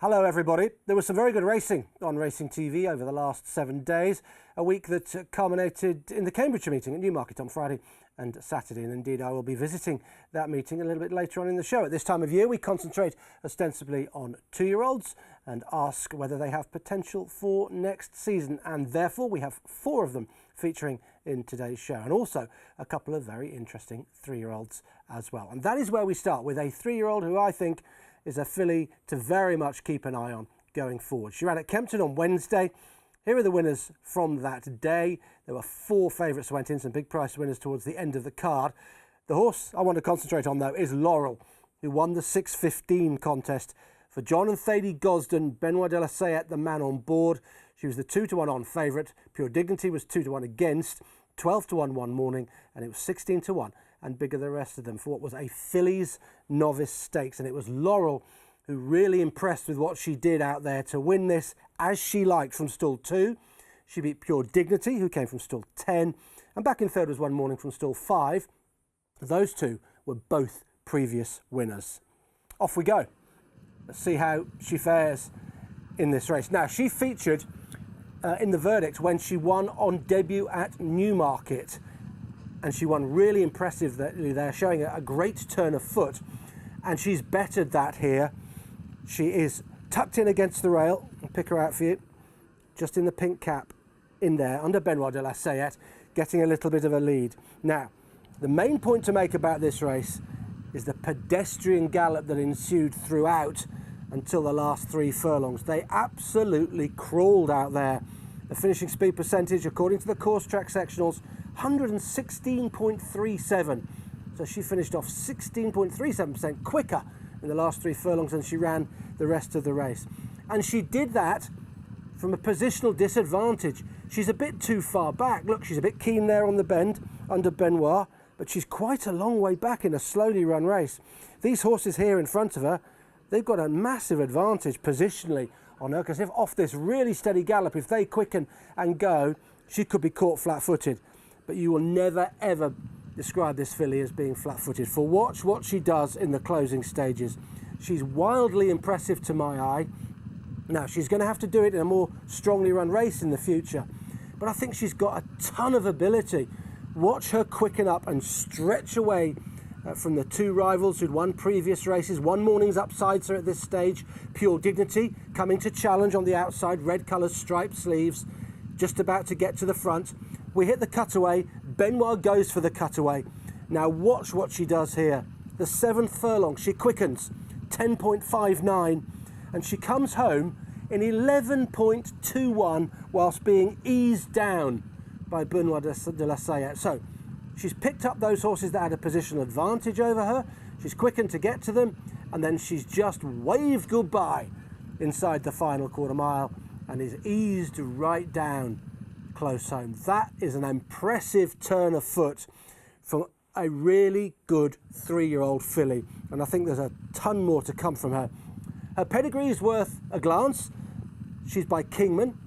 Hello everybody. There was some very good racing on Racing TV over the last 7 days, a week that culminated in the Cambridgeshire meeting at Newmarket on Friday and Saturday, and indeed I will be visiting that meeting a little bit later on in the show. At this time of year we concentrate ostensibly on 2-year-olds and ask whether they have potential for next season, and therefore we have 4 of them featuring in today's show, and also a couple of very interesting 3-year-olds as well. And that is where we start with a 3-year-old who I think is a filly to very much keep an eye on going forward. She ran at Kempton on Wednesday. Here are the winners from that day. There were 4 favourites who went in, some big price winners towards the end of the card. The horse I want to concentrate on, though, is Laurel, who won the 6:15 contest for John and Thady Gosden. Benoit de la Sayette, the man on board. She was the 2-1 on favourite. Pure Dignity was 2-1 against. 12-1 one morning, and it was 16-1 and bigger than the rest of them for what was a fillies novice stakes. And it was Laurel who really impressed with what she did out there to win this as she liked from stall 2. She beat Pure Dignity, who came from stall 10, and back in third was One Morning from stall 5. Those 2 were both previous winners. Off we go. Let's see how she fares in this race. Now, she featured in the verdict when she won on debut at Newmarket, and she won really impressively there, showing a great turn of foot, and she's bettered that here. She is tucked in against the rail. I'll pick her out for you, just in the pink cap in there under Benoit de la Sayette, getting a little bit of a lead. Now, the main point to make about this race is the pedestrian gallop that ensued throughout until the last 3 furlongs. They absolutely crawled out there. The finishing speed percentage, according to the course track sectionals, 116.37. So she finished off 16.37% quicker in the last 3 furlongs than she ran the rest of the race. And she did that from a positional disadvantage. She's a bit too far back. Look, she's a bit keen there on the bend under Benoit, but she's quite a long way back in a slowly run race. These horses here in front of her, they've got a massive advantage positionally on her, because if off this really steady gallop, if they quicken and go, she could be caught flat-footed. But you will never, ever describe this filly as being flat-footed. For watch what she does in the closing stages. She's wildly impressive to my eye. Now, she's going to have to do it in a more strongly run race in the future, but I think she's got a ton of ability. Watch her quicken up and stretch away from the 2 rivals who'd won previous races. One Morning's upsides her at this stage. Pure Dignity coming to challenge on the outside, red colours, striped sleeves, just about to get to the front. We hit the cutaway. Benoit goes for the cutaway. Now watch what she does here. The 7th furlong, she quickens, 10.59, and she comes home in 11.21 whilst being eased down by Benoit de la Sayette. So she's picked up those horses that had a positional advantage over her. She's quickened to get to them, and then she's just waved goodbye inside the final quarter mile and is eased right down close home. That is an impressive turn of foot from a really good 3-year-old filly, and I think there's a ton more to come from her. Her pedigree is worth a glance. She's by Kingman,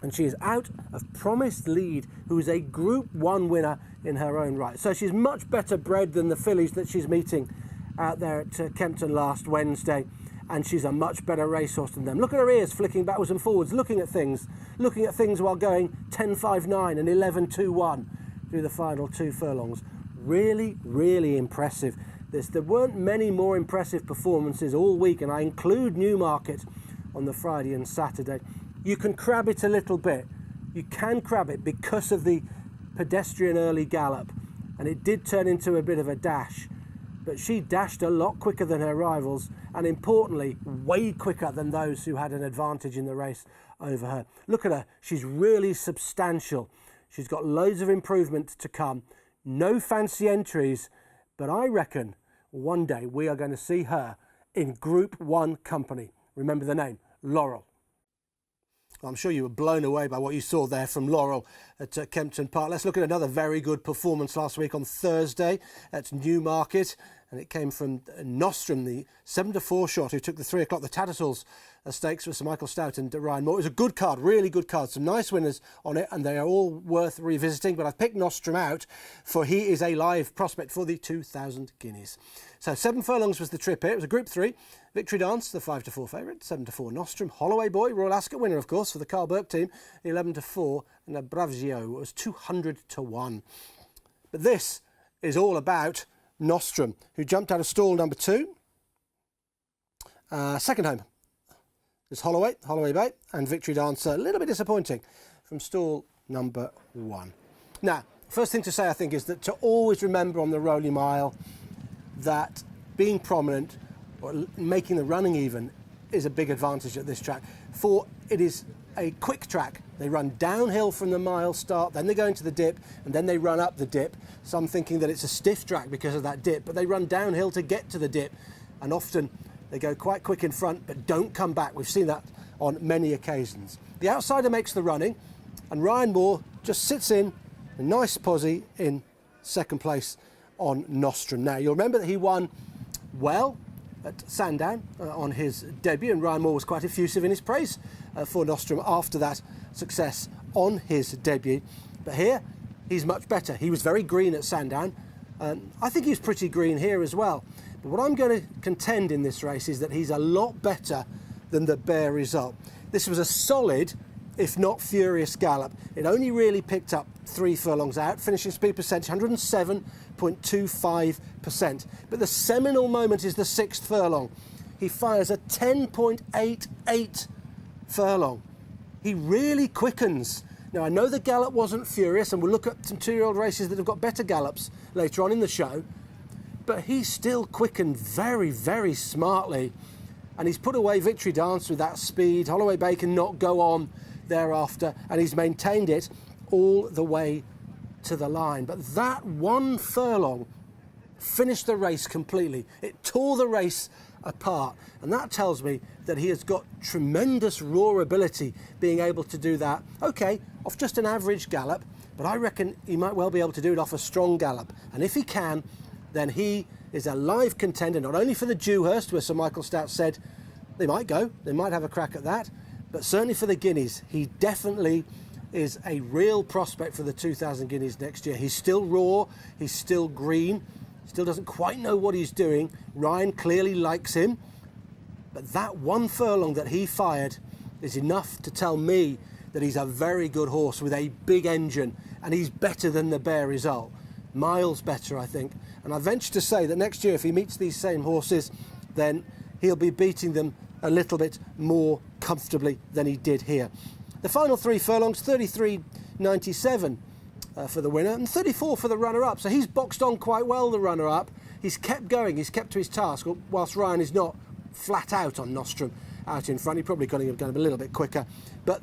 and she is out of Promised Lead, who is a Group 1 winner in her own right. So she's much better bred than the fillies that she's meeting out there at Kempton last Wednesday, and she's a much better racehorse than them. Look at her ears flicking backwards and forwards, looking at things while going 10.59 and 11.21 through the final 2 furlongs. Really, really impressive. There weren't many more impressive performances all week, and I include Newmarket on the Friday and Saturday. You can crab it a little bit. You can crab it because of the pedestrian early gallop, and it did turn into a bit of a dash, but she dashed a lot quicker than her rivals, and importantly, way quicker than those who had an advantage in the race over her. Look at her. She's really substantial. She's got loads of improvement to come. No fancy entries, but I reckon one day we are going to see her in Group 1 company. Remember the name, Laurel. I'm sure you were blown away by what you saw there from Laurel at Kempton Park. Let's look at another very good performance last week on Thursday at Newmarket. and it came from Nostrum, the 7-4 shot, who took the 3 o'clock, the Tattersalls stakes for Sir Michael Stout and Ryan Moore. It was a good card, really good card. Some nice winners on it, and they are all worth revisiting. But I've picked Nostrum out, for he is a live prospect for the 2,000 guineas. So 7 furlongs was the trip here. It was a Group 3. Victory Dance, the 5-4 favourite. 7-4 Nostrum. Holloway Boy, Royal Ascot winner, of course, for the Carl Burke team. 11-4. And a Bravgio was 200-1. But this is all about Nostrum, who jumped out of stall number 2. Second home is Holloway Bay, and Victory Dance a little bit disappointing from stall number 1. Now, first thing to say, I think, is that to always remember on the Rolly Mile that being prominent or making the running even is a big advantage at this track, for it is a quick track. They run downhill from the mile start, then they go into the dip, and then they run up the dip. Some thinking that it's a stiff track because of that dip, but they run downhill to get to the dip, and often they go quite quick in front but don't come back. We've seen that on many occasions. The outsider makes the running, and Ryan Moore just sits in a nice posse in second place on Nostrum. Now, you'll remember that he won well at Sandown on his debut, and Ryan Moore was quite effusive in his praise for Nostrum after that success on his debut. But here, he's much better. He was very green at Sandown. I think he's pretty green here as well. But what I'm going to contend in this race is that he's a lot better than the bare result. This was a solid, if not furious, gallop. It only really picked up 3 furlongs out, finishing speed percentage 107.25%. But the seminal moment is the 6th furlong. He fires a 10.88 furlong. He really quickens. Now, I know the gallop wasn't furious, and we'll look at some 2-year-old races that have got better gallops later on in the show, but he still quickened very, very smartly, and he's put away Victory Dance with that speed. Holloway Bay can not go on thereafter, and he's maintained it all the way to the line. But that 1 furlong finished the race completely. It tore the race apart, and that tells me that he has got tremendous raw ability being able to do that. Okay, off just an average gallop, but I reckon he might well be able to do it off a strong gallop, and if he can, then he is a live contender, not only for the Dewhurst, where Sir Michael Stout said they might have a crack at that, but certainly for the Guineas. He definitely is a real prospect for the 2,000 Guineas next year. He's still raw, he's still green, still doesn't quite know what he's doing. Ryan clearly likes him, but that 1 furlong that he fired is enough to tell me that he's a very good horse with a big engine, and he's better than the bare result. Miles better, I think. And I venture to say that next year, if he meets these same horses, then he'll be beating them a little bit more comfortably than he did here. The final 3 furlongs, 33.97 for the winner, and 34 for the runner-up. So he's boxed on quite well, the runner-up. He's kept going, he's kept to his task, whilst Ryan is not flat out on Nostrum out in front. He probably got to go a little bit quicker. But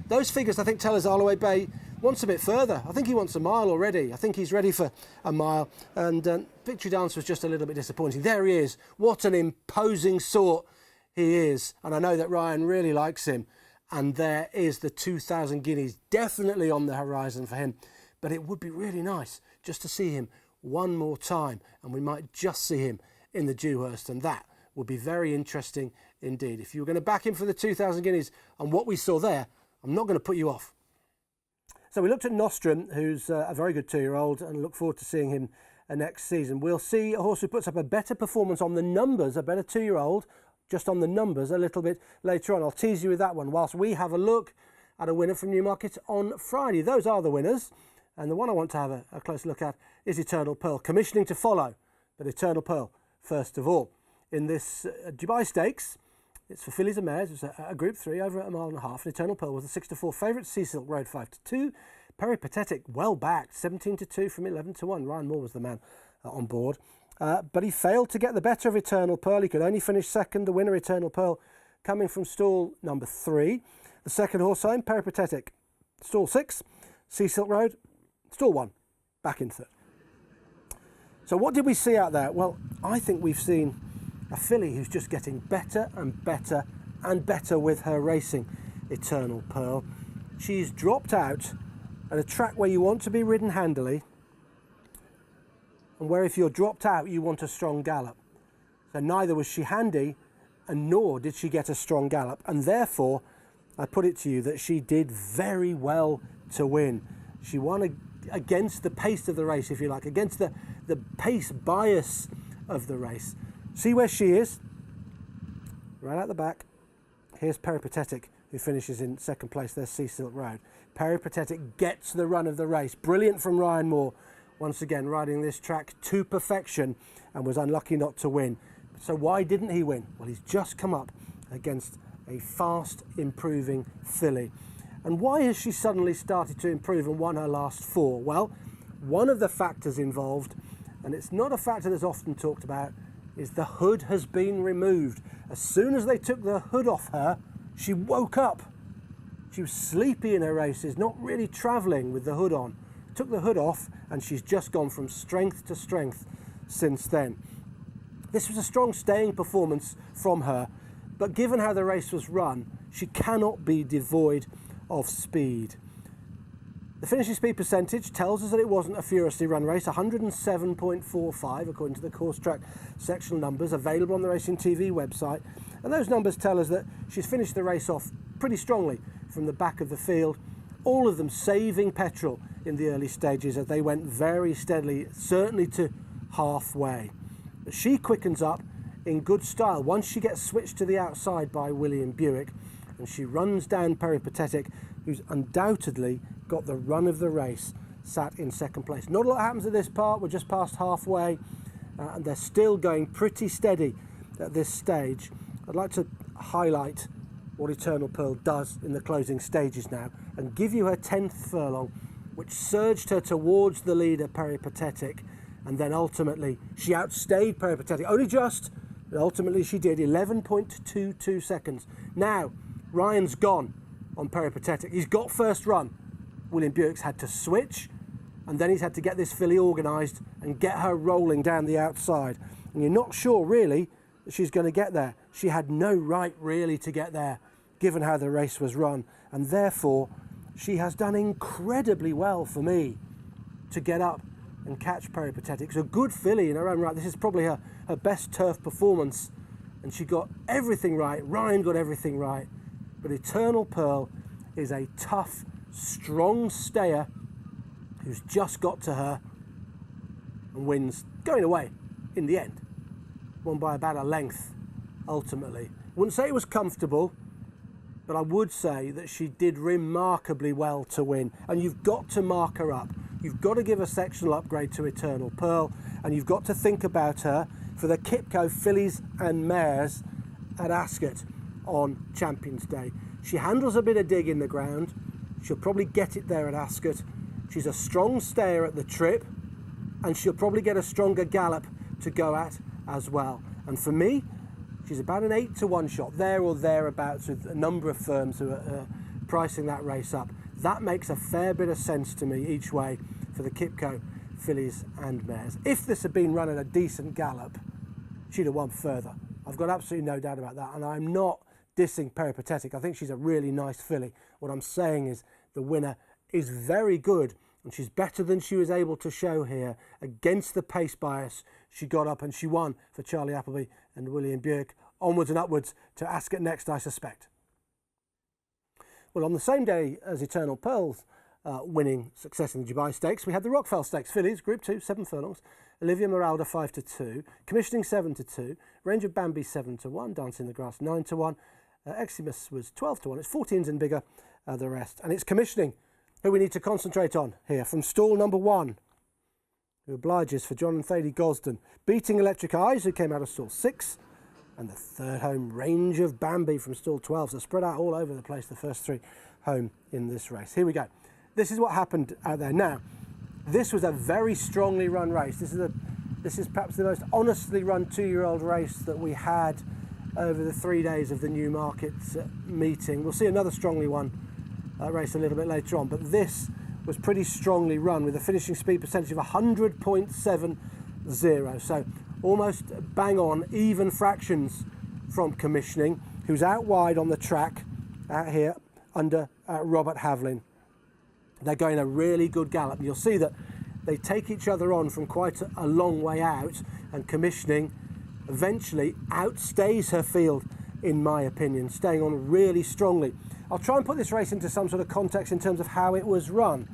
those figures, I think, tell us Holloway Bay wants a bit further. I think he wants a mile already. I think he's ready for a mile. And Victory Dance was just a little bit disappointing. There he is. What an imposing sort he is. And I know that Ryan really likes him. And there is the 2,000 Guineas definitely on the horizon for him. But it would be really nice just to see him one more time. And we might just see him in the Dewhurst. And that would be very interesting indeed. If you were going to back him for the 2,000 Guineas and what we saw there, I'm not going to put you off. So we looked at Nostrum, who's a very good 2-year-old, and look forward to seeing him next season. We'll see a horse who puts up a better performance on the numbers, a better 2-year-old, just on the numbers a little bit later on. I'll tease you with that one whilst we have a look at a winner from Newmarket on Friday. Those are the winners, and the one I want to have a close look at is Eternal Pearl, commissioning to follow, but Eternal Pearl first of all. In this Dubai Stakes, it's for fillies and mares. It's a Group 3 over a mile and a half. And Eternal Pearl was a 6-4 favourite. Sea Silk Road 5-2. Peripatetic well backed 17-2 from 11-1. Ryan Moore was the man on board, but he failed to get the better of Eternal Pearl. He could only finish second. The winner, Eternal Pearl, coming from stall number 3. The second horse home, Peripatetic, stall 6. Sea Silk Road, stall 1, back in third. So what did we see out there? Well, I think we've seen a filly who's just getting better and better and better with her racing, Eternal Pearl. She's dropped out at a track where you want to be ridden handily, and where if you're dropped out, you want a strong gallop. So neither was she handy, and nor did she get a strong gallop. And therefore, I put it to you that she did very well to win. She won against the pace of the race, if you like, against the pace bias of the race. See where she is? Right at the back. Here's Peripatetic, who finishes in second place. There's Sea Silk Road. Peripatetic gets the run of the race. Brilliant from Ryan Moore. Once again, riding this track to perfection, and was unlucky not to win. So why didn't he win? Well, he's just come up against a fast improving filly. And why has she suddenly started to improve and won her last 4? Well, one of the factors involved, and it's not a factor that's often talked about, is the hood has been removed. As soon as they took the hood off her, she woke up. She was sleepy in her races, not really travelling with the hood on. Took the hood off, and she's just gone from strength to strength since then. This was a strong staying performance from her, but given how the race was run, she cannot be devoid of speed. The finishing speed percentage tells us that it wasn't a furiously run race, 107.45 according to the course track sectional numbers available on the Racing TV website. And those numbers tell us that she's finished the race off pretty strongly from the back of the field, all of them saving petrol in the early stages as they went very steadily, certainly to halfway. But she quickens up in good style once she gets switched to the outside by William Buick, and she runs down Peripatetic, who's undoubtedly got the run of the race, sat in second place. Not a lot happens at this part. We're just past halfway, and they're still going pretty steady at this stage. I'd like to highlight what Eternal Pearl does in the closing stages now and give you her 10th furlong, which surged her towards the leader Peripatetic, and then ultimately she outstayed Peripatetic, only just, but ultimately she did, 11.22 seconds. Now, Ryan's gone on Peripatetic. He's got first run. William Buick's had to switch, and then he's had to get this filly organised and get her rolling down the outside. And you're not sure really that she's going to get there. She had no right really to get there, given how the race was run, and therefore she has done incredibly well for me to get up and catch Peripatetic. It's a good filly in her own right. This is probably her best turf performance, and she got everything right. Ryan got everything right, but Eternal Pearl is a tough, strong stayer who's just got to her and wins, going away in the end. Won by about a length, ultimately. Wouldn't say it was comfortable, but I would say that she did remarkably well to win. And you've got to mark her up. You've got to give a sectional upgrade to Eternal Pearl, and you've got to think about her for the Kipco fillies and mares at Ascot on Champions Day. She handles a bit of dig in the ground. She'll probably get it there at Ascot. She's a strong stayer at the trip, and she'll probably get a stronger gallop to go at as well. And for me, she's about an 8-to-1 shot, there or thereabouts, with a number of firms who are pricing that race up. That makes a fair bit of sense to me each way for the Kipco fillies and mares. If this had been run at a decent gallop, she'd have won further. I've got absolutely no doubt about that, and I'm not dissing Peripatetic. I think she's a really nice filly. What I'm saying is the winner is very good, and she's better than she was able to show here. Against the pace bias, she got up and she won for Charlie Appleby and William Buick. Onwards and upwards to Ascot next, I suspect. Well, on the same day as Eternal Pearl's winning success in the Dubai Stakes, we had the Rockfel Stakes. Fillies, Group 2, 7 furlongs. Olivia Meralda 5-2, Commissioning 7-2, Range of Bambi 7-1, Dancing in the Grass 9-1, Eximus was 12-1. It's 14s and bigger, the rest. And it's Commissioning who we need to concentrate on here, from stall number 1, who obliges for John and Thady Gosden, beating Electric Eyes, who came out of stall 6, and the third home, Range of Bambi, from stall 12. So spread out all over the place, the first 3 home in this race. Here we go. This is what happened out there. Now, this was a very strongly run race. This is perhaps the most honestly run 2-year-old race that we had over the 3 days of the Newmarket meeting. We'll see another strongly won race a little bit later on, but this was pretty strongly run with a finishing speed percentage of 100.70. So almost bang on, even fractions from Commissioning, who's out wide on the track out here under Robert Havlin. They're going a really good gallop. You'll see that They take each other on from quite a long way out, and Commissioning eventually outstays her field, in my opinion, staying on really strongly. I'll try and put this race into some sort of context in terms of how it was run.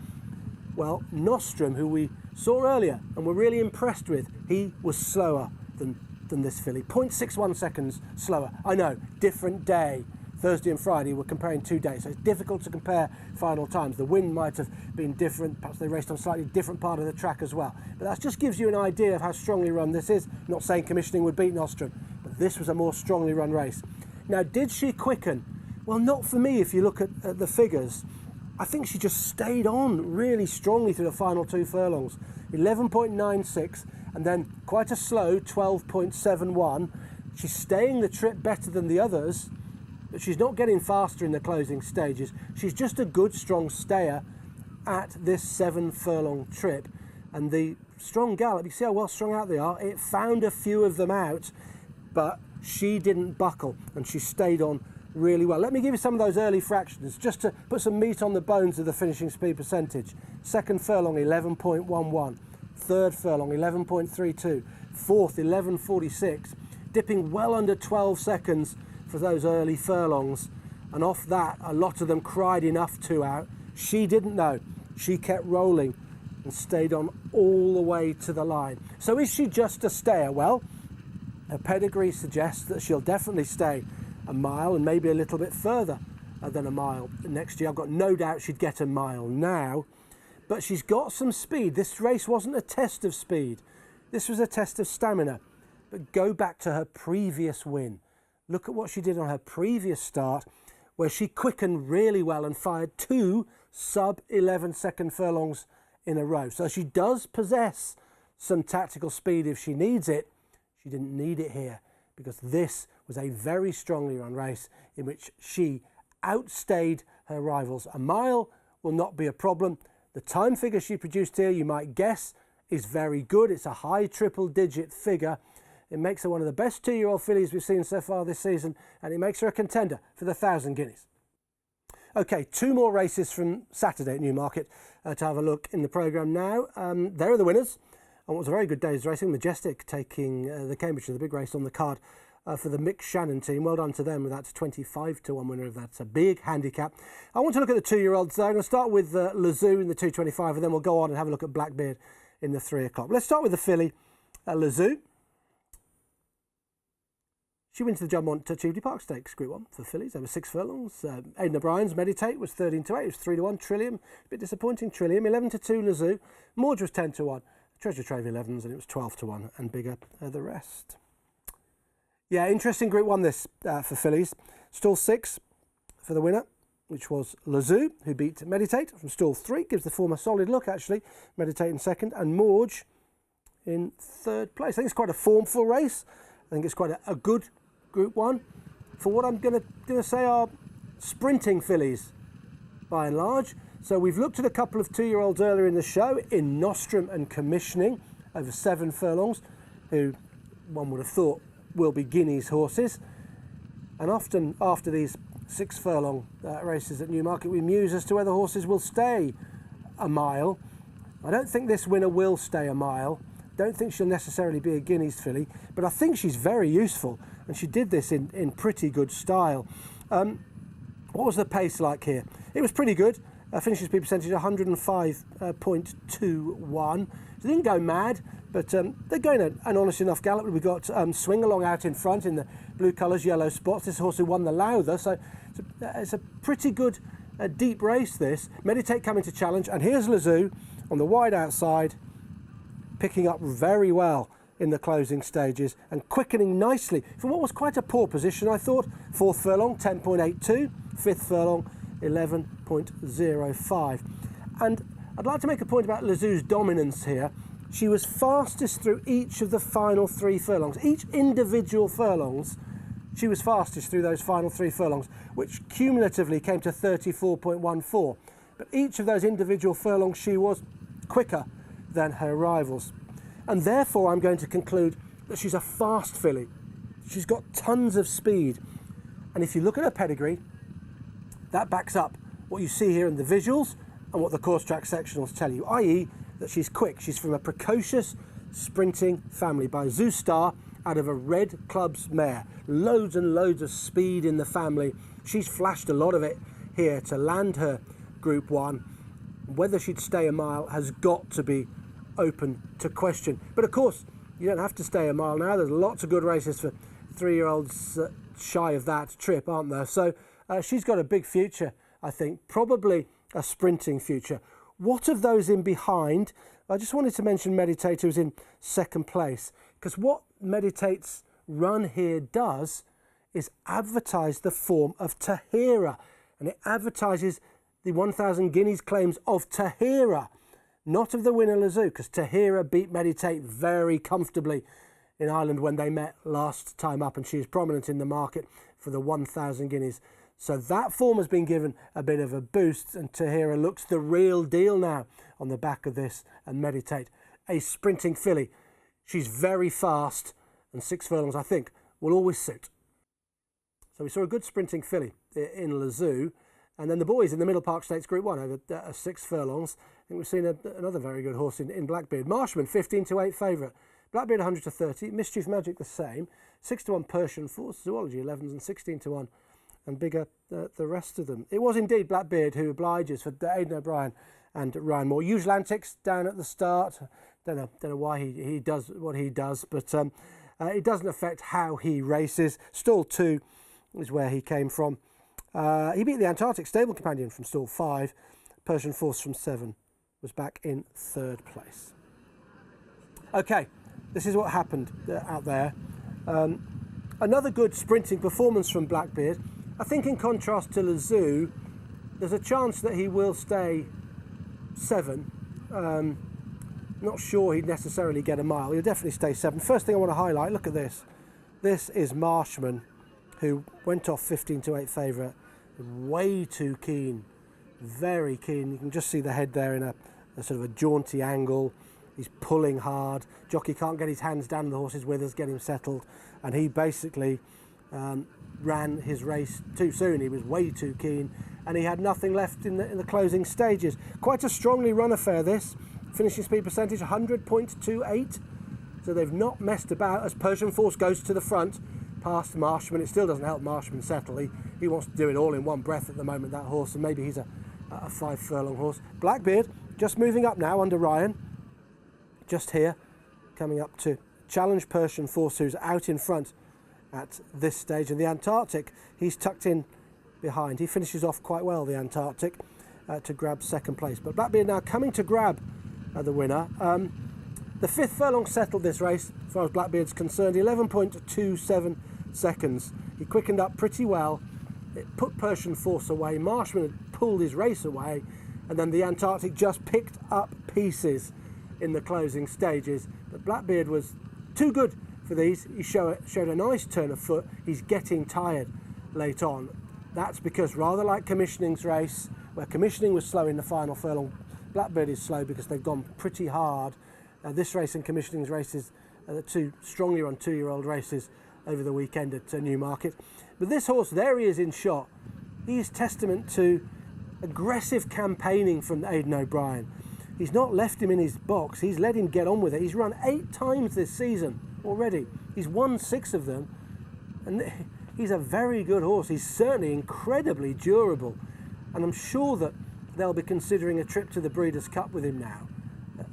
Well, Nostrum, who we saw earlier and were really impressed with, he was slower than this filly, 0.61 seconds slower. I know, different day. Thursday and Friday, we're comparing 2 days, so it's difficult to compare final times. The wind might have been different, perhaps they raced on a slightly different part of the track as well. But that just gives you an idea of how strongly run this is. Not saying Commissioning would beat Nostrum, but this was a more strongly run race. Now, did she quicken? Well, not for me if you look at the figures. I think she just stayed on really strongly through the final 2 furlongs. 11.96 and then quite a slow 12.71. She's staying the trip better than the others, but she's not getting faster in the closing stages. She's just a good, strong stayer at this 7 furlong trip. And the strong gallop, you see how well strung out they are, it found a few of them out, but she didn't buckle and she stayed on really well. Let me give you some of those early fractions just to put some meat on the bones of the finishing speed percentage. 2nd furlong 11.11, 3rd furlong 11.32, 4th 11.46, dipping well under 12 seconds for those early furlongs, and off that a lot of them cried enough to out. She didn't know. She kept rolling and stayed on all the way to the line. So is she just a stayer? Well, her pedigree suggests that she'll definitely stay a mile and maybe a little bit further than a mile next year. I've got no doubt she'd get a mile now, but she's got some speed. This race wasn't a test of speed. This was a test of stamina. But go back to her previous win. Look at what she did on her previous start, where she quickened really well and fired 2 sub-11 second furlongs in a row. So she does possess some tactical speed if she needs it. She didn't need it here because this was a very strongly run race in which she outstayed her rivals. A mile will not be a problem. The time figure she produced here, you might guess, is very good. It's a high triple-digit figure. It makes her one of the best 2-year-old fillies we've seen so far this season, and it makes her a contender for the 1,000 guineas. Okay, 2 more races from Saturday at Newmarket to have a look in the programme now. There are the winners. And it was a very good day's racing. Majestic taking the Cambridgeshire, the big race on the card for the Mick Shannon team. Well done to them with that 25-1 winner of that. It's a big handicap. I want to look at the 2-year-olds. I'm going to start with Lezoo in the 225, and then we'll go on and have a look at Blackbeard in the 3 o'clock. Let's start with the filly, Lezoo. She wins the Jumpmont Cheveley Park Stakes, Group 1 for fillies, over 6 furlongs. Aidan O'Brien's Meditate was 13-8, it was 3-1. Trillium, a bit disappointing, Trillium, 11-2 Lezoo. Morge was 10-1. Treasure Trove 11s, and it was 12-1, and bigger the rest. Yeah, interesting Group 1 this for fillies. Stall 6 for the winner, which was Lezoo, who beat Meditate from stall 3. Gives the form a solid look, actually. Meditate in 2nd, and Morge in 3rd place. I think it's quite a formful race. I think it's quite a good Group 1 for what I'm going to say are sprinting fillies, by and large. So we've looked at a couple of 2-year-olds earlier in the show in Nostrum and Commissioning over 7 furlongs, who one would have thought will be Guineas horses. And often after these 6 furlong races at Newmarket, we muse as to whether horses will stay a mile. I don't think this winner will stay a mile. Don't think she'll necessarily be a Guineas filly, but I think she's very useful, and she did this in pretty good style. What was the pace like here? It was pretty good. Finishing speed percentage 105.21. They didn't go mad, but they're going an honest enough gallop. We've got Swing Along out in front in the blue colours, yellow spots. This horse who won the Lowther, so it's a pretty good deep race this. Meditate coming to challenge, and here's Lezoo on the wide outside, picking up very well in the closing stages and quickening nicely from what was quite a poor position, I thought. 4th furlong, 10.82, 5th furlong, 11.05. And I'd like to make a point about Lezoo's dominance here. She was fastest through each of the final 3 furlongs. Each individual furlongs, she was fastest through those final 3 furlongs, which cumulatively came to 34.14. But each of those individual furlongs, she was quicker than her rivals. And therefore, I'm going to conclude that she's a fast filly. She's got tons of speed. And if you look at her pedigree, that backs up what you see here in the visuals and what the course track sectionals tell you, i.e. that she's quick. She's from a precocious sprinting family by Zoo Star out of a Red Club's mare. Loads and loads of speed in the family. She's flashed a lot of it here to land her Group 1. Whether she'd stay a mile has got to be open to question. But of course, you don't have to stay a mile now. There's lots of good races for 3-year-olds shy of that trip, aren't there? So she's got a big future, I think, probably a sprinting future. What of those in behind? I just wanted to mention Meditate, who's in second place, because what Meditate's run here does is advertise the form of Tahira, and it advertises the 1,000 guineas claims of Tahira, not of the winner Lezoo, because Tahira beat Meditate very comfortably in Ireland when they met last time up, and she is prominent in the market for the 1,000 guineas. So that form has been given a bit of a boost, and Tahira looks the real deal now on the back of this and Meditate. A sprinting filly. She's very fast, and 6 furlongs, I think, will always suit. So we saw a good sprinting filly in Lezoo, and then the boys in the Middle Park Stakes Group 1 over 6 furlongs. I think we've seen another very good horse in Blackbeard. Marshman, 15-8 favourite. Blackbeard 100-30. Mischief Magic the same. 6-1 Persian Force. Zoology 11s and 16-1. And bigger the rest of them. It was indeed Blackbeard who obliges for Aidan O'Brien and Ryan Moore. Usual antics down at the start. Don't know why he does what he does, but it doesn't affect how he races. Stall 2 is where he came from. He beat the Antarctic Stable Companion from stall 5. Persian Force from 7 was back in 3rd place. Okay, this is what happened out there. Another good sprinting performance from Blackbeard. I think in contrast to Lezoo, there's a chance that he will stay 7. Not sure he'd necessarily get a mile. He'll definitely stay 7. First thing I want to highlight, look at this. This is Marshman, who went off 15-8 favourite. Way too keen, very keen. You can just see the head there in a sort of a jaunty angle. He's pulling hard. Jockey can't get his hands down the horse's withers, get him settled, and he basically ran his race too soon. He was way too keen, and he had nothing left in the closing stages. Quite a strongly run affair this. Finishing speed percentage 100.28. So they've not messed about as Persian Force goes to the front past Marshman. It still doesn't help Marshman settle. He wants to do it all in one breath at the moment, that horse, and maybe he's a 5 furlong horse. Blackbeard just moving up now under Ryan. Just here, coming up to challenge Persian Force, who's out in front at this stage. And the Antarctic, he's tucked in behind. He finishes off quite well, the Antarctic, to grab 2nd place. But Blackbeard now coming to grab the winner. The 5th furlong settled this race, as far as Blackbeard's concerned, 11.27 seconds. He quickened up pretty well. It put Persian Force away. Marshman had pulled his race away, and then the Antarctic just picked up pieces in the closing stages. But Blackbeard was too good for these. He showed a nice turn of foot. He's getting tired late on. That's because, rather like Commissioning's race, where Commissioning was slow in the final furlong, Blackbeard is slow because they've gone pretty hard. This race and Commissioning's races are the 2 strongly run 2-year-old races over the weekend at Newmarket. But this horse, there he is in shot. He is testament to aggressive campaigning from Aidan O'Brien. He's not left him in his box. He's let him get on with it. He's run 8 times this season already. He's won 6 of them. And he's a very good horse. He's certainly incredibly durable. And I'm sure that they'll be considering a trip to the Breeders' Cup with him now.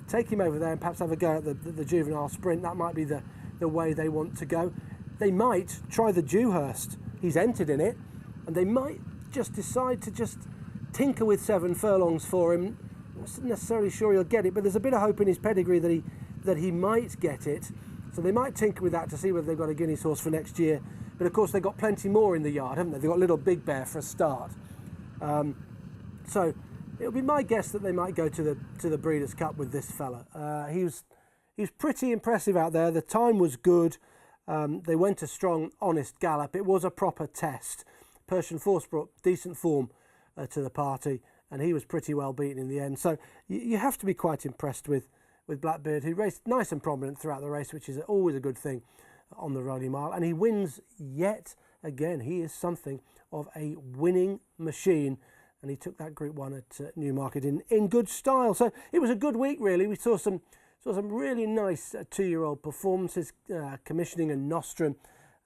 Take him over there and perhaps have a go at the juvenile sprint. That might be the way they want to go. They might try the Dewhurst. He's entered in it. And they might just decide to just tinker with 7 furlongs for him. I'm not necessarily sure he'll get it, but there's a bit of hope in his pedigree that he might get it. So they might tinker with that to see whether they've got a Guineas horse for next year. But of course they've got plenty more in the yard, haven't they? They've got Little Big Bear for a start. So it'll be my guess that they might go to the Breeders' Cup with this fella. He was pretty impressive out there. The time was good. They went a strong, honest gallop. It was a proper test. Persian Force brought decent form to the party, and he was pretty well beaten in the end. So you have to be quite impressed with Blackbeard, who raced nice and prominent throughout the race, which is always a good thing on the Rolling Mile. And he wins yet again. He is something of a winning machine. and he took that Group 1 at Newmarket in good style. So it was a good week, really. We saw some really nice 2-year-old performances, Commissioning and Nostrum,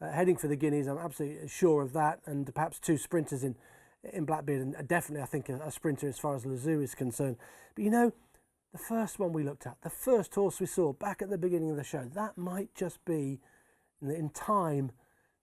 heading for the Guineas. I'm absolutely sure of that, and perhaps 2 sprinters in Blackbeard, and definitely I think a sprinter as far as Lezoo is concerned. But you know, the first one we looked at, the first horse we saw back at the beginning of the show, that might just be, in time,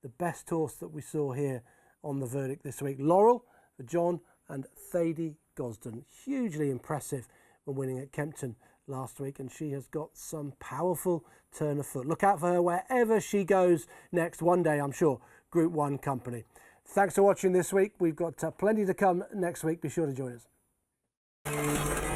the best horse that we saw here on the verdict this week. Laurel for John and Thady Gosden. Hugely impressive when winning at Kempton last week, and she has got some powerful turn of foot. Look out for her wherever she goes next. One day, I'm sure, Group 1 company. Thanks for watching this week. We've got plenty to come next week. Be sure to join us.